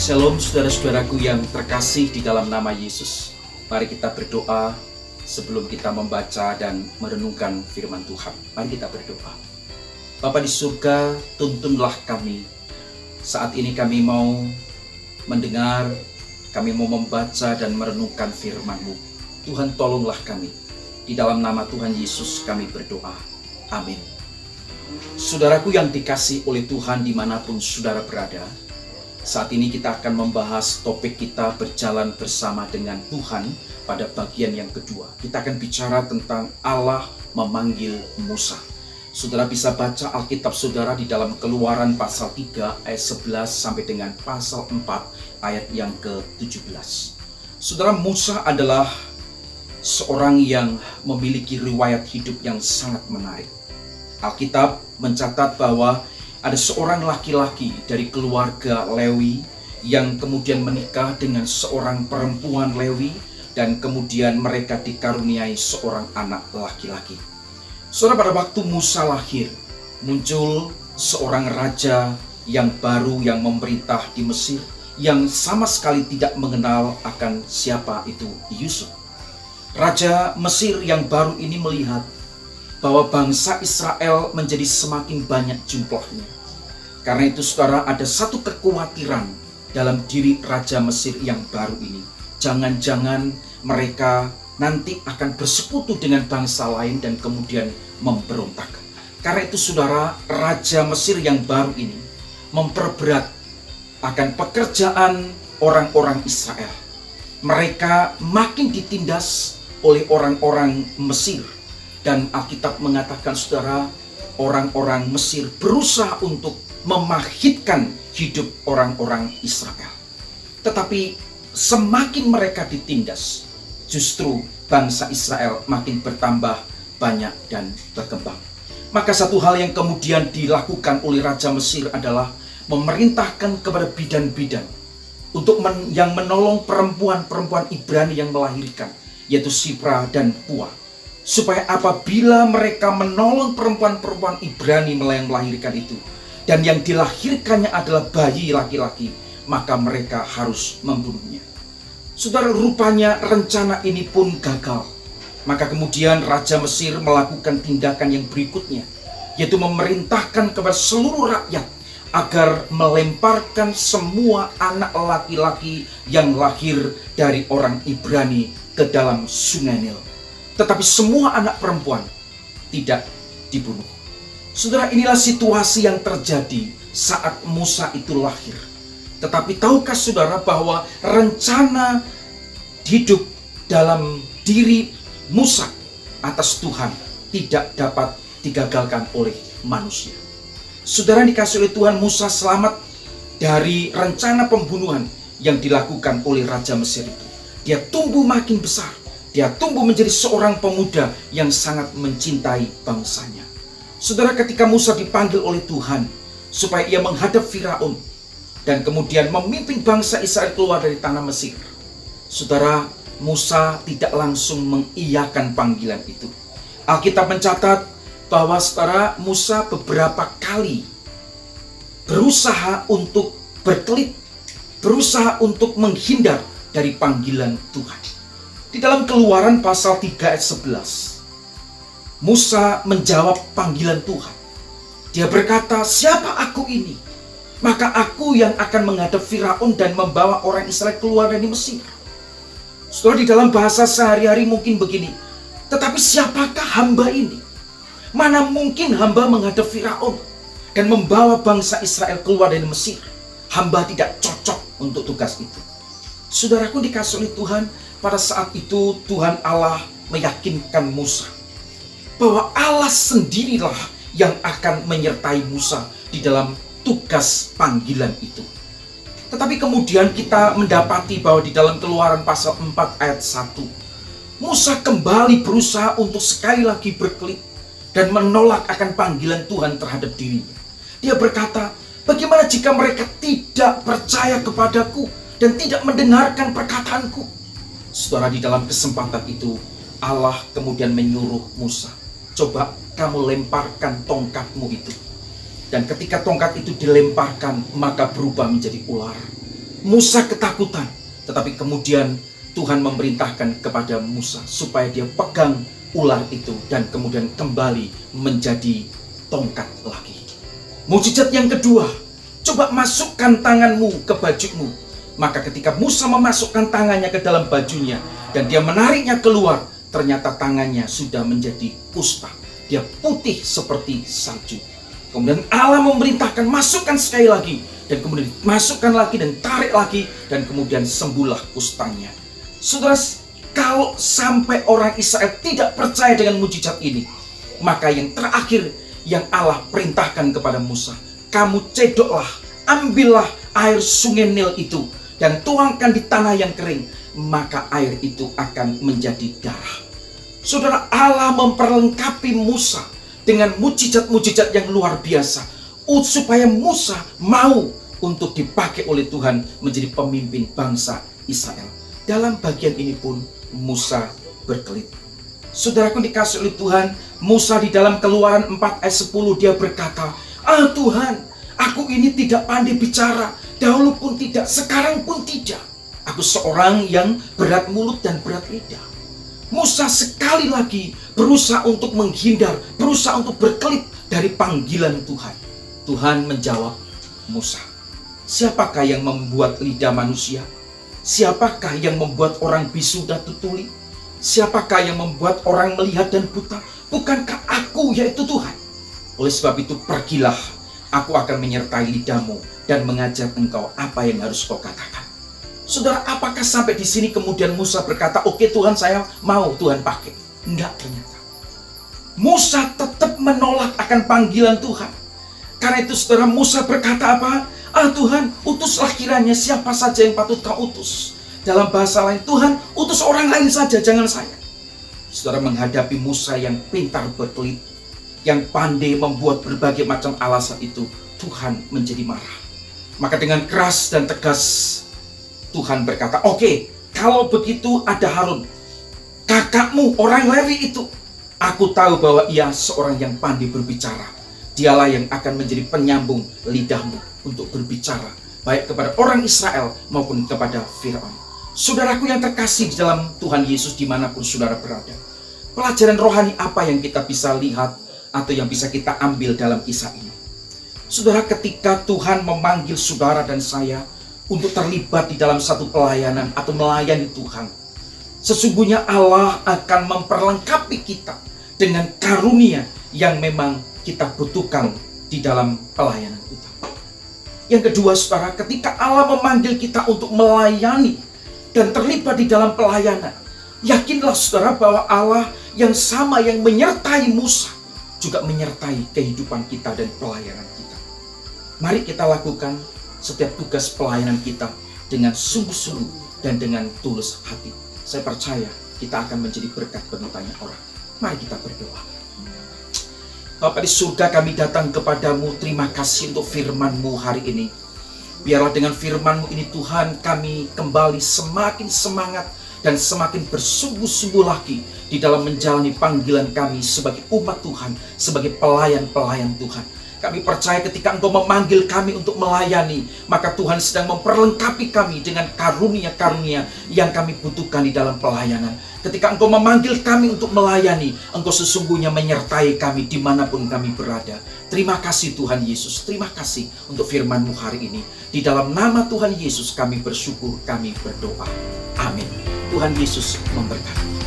Shalom saudara-saudaraku yang terkasih di dalam nama Yesus. Mari kita berdoa sebelum kita membaca dan merenungkan firman Tuhan. Mari kita berdoa. Bapa di surga, tuntunlah kami. Saat ini kami mau mendengar, kami mau membaca dan merenungkan firman-Mu. Tuhan tolonglah kami. Di dalam nama Tuhan Yesus kami berdoa. Amin. Saudaraku yang dikasih oleh Tuhan dimanapun saudara berada, saat ini kita akan membahas topik kita berjalan bersama dengan Tuhan pada bagian yang kedua. Kita akan bicara tentang Allah memanggil Musa. Saudara bisa baca Alkitab saudara di dalam Keluaran pasal 3 ayat 11 sampai dengan pasal 4 ayat yang ke-17. Saudara, Musa adalah seorang yang memiliki riwayat hidup yang sangat menarik. Alkitab mencatat bahwa ada seorang laki-laki dari keluarga Lewi yang kemudian menikah dengan seorang perempuan Lewi dan kemudian mereka dikaruniai seorang anak laki-laki. Saudara, pada waktu Musa lahir, muncul seorang raja yang baru yang memerintah di Mesir yang sama sekali tidak mengenal akan siapa itu Yusuf. Raja Mesir yang baru ini melihat bahwa bangsa Israel menjadi semakin banyak jumlahnya. Karena itu saudara, ada satu kekhawatiran dalam diri Raja Mesir yang baru ini. Jangan-jangan mereka nanti akan bersekutu dengan bangsa lain dan kemudian memberontak. Karena itu saudara, Raja Mesir yang baru ini memperberat akan pekerjaan orang-orang Israel. Mereka makin ditindas oleh orang-orang Mesir. Dan Alkitab mengatakan saudara, orang-orang Mesir berusaha untuk memahitkan hidup orang-orang Israel. Tetapi semakin mereka ditindas, justru bangsa Israel makin bertambah banyak dan berkembang. Maka satu hal yang kemudian dilakukan oleh Raja Mesir adalah memerintahkan kepada bidan-bidan untuk yang menolong perempuan-perempuan Ibrani yang melahirkan, yaitu Sipra dan Pua. Supaya apabila mereka menolong perempuan-perempuan Ibrani yang melahirkan itu, dan yang dilahirkannya adalah bayi laki-laki, maka mereka harus membunuhnya. Saudara, rupanya rencana ini pun gagal. Maka kemudian Raja Mesir melakukan tindakan yang berikutnya, yaitu memerintahkan kepada seluruh rakyat agar melemparkan semua anak laki-laki yang lahir dari orang Ibrani ke dalam Sungai Nil. Tetapi semua anak perempuan tidak dibunuh. Saudara, inilah situasi yang terjadi saat Musa itu lahir. Tetapi tahukah saudara bahwa rencana hidup dalam diri Musa atas Tuhan tidak dapat digagalkan oleh manusia. Saudara, dikasih oleh Tuhan, Musa selamat dari rencana pembunuhan yang dilakukan oleh Raja Mesir itu. Dia tumbuh makin besar. Dia tumbuh menjadi seorang pemuda yang sangat mencintai bangsanya. Saudara, ketika Musa dipanggil oleh Tuhan supaya ia menghadap Firaun dan kemudian memimpin bangsa Israel keluar dari tanah Mesir, saudara, Musa tidak langsung mengiyakan panggilan itu. Alkitab mencatat bahwa saudara, Musa beberapa kali berusaha untuk berkelit, berusaha untuk menghindar dari panggilan Tuhan. Di dalam Keluaran pasal 3 ayat 11, Musa menjawab panggilan Tuhan. Dia berkata, "Siapa aku ini? Maka aku yang akan menghadap Firaun dan membawa orang Israel keluar dari Mesir." Saudara, di dalam bahasa sehari-hari mungkin begini, tetapi siapakah hamba ini? Mana mungkin hamba menghadap Firaun dan membawa bangsa Israel keluar dari Mesir? Hamba tidak cocok untuk tugas itu. Saudaraku dikasih oleh Tuhan, pada saat itu Tuhan Allah meyakinkan Musa bahwa Allah sendirilah yang akan menyertai Musa di dalam tugas panggilan itu. Tetapi kemudian kita mendapati bahwa di dalam Keluaran pasal 4 ayat 1, Musa kembali berusaha untuk sekali lagi berkelit dan menolak akan panggilan Tuhan terhadap dirinya. Dia berkata, "Bagaimana jika mereka tidak percaya kepadaku dan tidak mendengarkan perkataanku?" Saudara, di dalam kesempatan itu Allah kemudian menyuruh Musa, "Coba kamu lemparkan tongkatmu itu." Dan ketika tongkat itu dilemparkan, maka berubah menjadi ular. Musa ketakutan, tetapi kemudian Tuhan memerintahkan kepada Musa supaya dia pegang ular itu dan kemudian kembali menjadi tongkat lagi. Mujizat yang kedua, coba masukkan tanganmu ke bajumu. Maka ketika Musa memasukkan tangannya ke dalam bajunya dan dia menariknya keluar, ternyata tangannya sudah menjadi kusta. Dia putih seperti salju. Kemudian Allah memerintahkan masukkan sekali lagi, dan kemudian masukkan lagi dan tarik lagi, dan kemudian sembuhlah kustanya. Saudara, kalau sampai orang Israel tidak percaya dengan mujizat ini, maka yang terakhir yang Allah perintahkan kepada Musa, kamu cedoklah, ambillah air sungai Nil itu dan tuangkan di tanah yang kering, maka air itu akan menjadi darah. Saudara, Allah memperlengkapi Musa dengan mujizat-mujizat yang luar biasa supaya Musa mau untuk dipakai oleh Tuhan menjadi pemimpin bangsa Israel. Dalam bagian ini pun Musa berkelit. Saudaraku dikasih oleh Tuhan, Musa di dalam Keluaran 4 ayat 10 dia berkata, Tuhan, aku ini tidak pandai bicara, dahulu pun tidak, sekarang pun tidak. Aku seorang yang berat mulut dan berat lidah. Musa sekali lagi berusaha untuk menghindar, berusaha untuk berkelit dari panggilan Tuhan. Tuhan menjawab Musa, siapakah yang membuat lidah manusia? Siapakah yang membuat orang bisu dan tuli? Siapakah yang membuat orang melihat dan buta? Bukankah aku, yaitu Tuhan? Oleh sebab itu pergilah, aku akan menyertai lidahmu dan mengajar engkau apa yang harus kau katakan. Saudara, apakah sampai di sini kemudian Musa berkata, oke Tuhan, saya mau Tuhan pakai? Enggak, ternyata. Musa tetap menolak akan panggilan Tuhan. Karena itu saudara, Musa berkata apa? Tuhan, utuslah kiranya siapa saja yang patut kau utus. Dalam bahasa lain, Tuhan, utus orang lain saja, jangan saya. Saudara, menghadapi Musa yang pintar berkelit, yang pandai membuat berbagai macam alasan itu, Tuhan menjadi marah. Maka dengan keras dan tegas, Tuhan berkata, oke, kalau begitu ada Harun, kakakmu orang Lewi itu. Aku tahu bahwa ia seorang yang pandai berbicara. Dialah yang akan menjadi penyambung lidahmu untuk berbicara, baik kepada orang Israel maupun kepada Firaun. Saudaraku yang terkasih di dalam Tuhan Yesus dimanapun saudara berada, pelajaran rohani apa yang kita bisa lihat atau yang bisa kita ambil dalam kisah ini? Saudara, ketika Tuhan memanggil saudara dan saya untuk terlibat di dalam satu pelayanan atau melayani Tuhan, sesungguhnya Allah akan memperlengkapi kita dengan karunia yang memang kita butuhkan di dalam pelayanan kita. Yang kedua saudara, ketika Allah memanggil kita untuk melayani dan terlibat di dalam pelayanan, yakinlah saudara bahwa Allah yang sama yang menyertai Musa juga menyertai kehidupan kita dan pelayanan kita. Mari kita lakukan setiap tugas pelayanan kita dengan sungguh-sungguh dan dengan tulus hati. Saya percaya kita akan menjadi berkat bagi banyak orang. Mari kita berdoa. Bapa di surga, kami datang kepadamu, terima kasih untuk firman-Mu hari ini. Biarlah dengan firman-Mu ini Tuhan, kami kembali semakin semangat dan semakin bersungguh-sungguh lagi di dalam menjalani panggilan kami sebagai umat Tuhan, sebagai pelayan-pelayan Tuhan. Kami percaya ketika Engkau memanggil kami untuk melayani, maka Tuhan sedang memperlengkapi kami dengan karunia-karunia yang kami butuhkan di dalam pelayanan. Ketika Engkau memanggil kami untuk melayani, Engkau sesungguhnya menyertai kami dimanapun kami berada. Terima kasih Tuhan Yesus, terima kasih untuk firman-Mu hari ini. Di dalam nama Tuhan Yesus kami bersyukur, kami berdoa. Amin. Tuhan Yesus memberkati.